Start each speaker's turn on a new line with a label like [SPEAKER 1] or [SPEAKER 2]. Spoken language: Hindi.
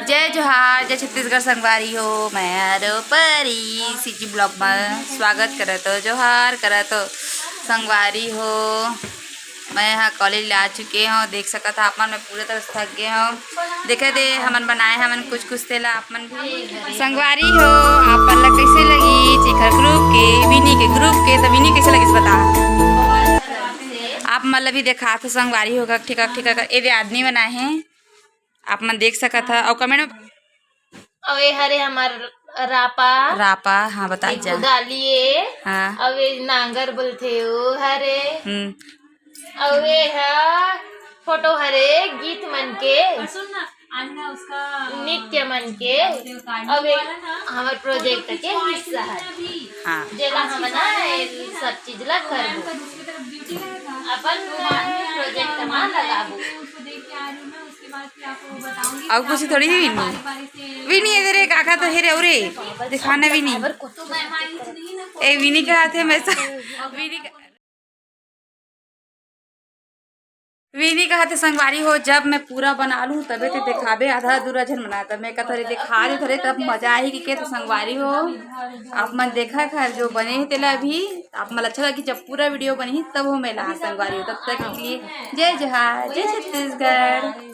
[SPEAKER 1] जय जोहार, जय छत्तीसगढ़ संगवारी हो। मैं आरो परी सीजी ब्लॉग में स्वागत करत हो। जोहार करत हो संगवारी हो। मैं यहाँ कॉलेज ला चुके हूँ। देख सकत आप मन, मैं पूरे तरह से थक गए हूँ। देखे दे हमन बनाए हमन कुछ कुछ तेला आप मन भी संगवारी हो। आप मन ला कैसे लगी चिखर ग्रुप के विनी के ग्रुप के, तो विनी कैसे लगी बता आप मन ला भी देखा तो संगवारी होगा। ठीक ठीक ये आदमी बनाए हैं आप मन देख सकत है। और कमेंट में
[SPEAKER 2] अवे हरे हमार रापा
[SPEAKER 1] रापा हाँ बता जा
[SPEAKER 2] दालिए
[SPEAKER 1] हाँ
[SPEAKER 2] अवे नांगर बोलथे ओ हरे अवे हा फोटो हरे गीत मन के नित्य मन के अवे हमार प्रोजेक्ट के हिस्सा है।
[SPEAKER 1] हाँ
[SPEAKER 2] जेला हम ना सब चीज ला करबो अपन प्रोजेक्ट में लगाबो।
[SPEAKER 1] और कुछ थोड़ी ही विनी इधर एक आखा तो हेरे औरे दिखाना विनी ए विनी का हाथ है मैं विनी का हाथ संगवारी हो। जब मैं पूरा बना लूँ तबे तो दिखाबे, आधा अधूरा झन बना तब मैं थोड़े दिखा रही थोड़े तब मजा आई कि तो संगवारी हो। आप मन देखा खैर जो बने ही तेला अभी आप मन अच्छा लगा कि जब पूरा वीडियो बनी तब वो मैं ला संगवारी हो। तब तक के लिए जय जोहार, जय छत्तीसगढ़।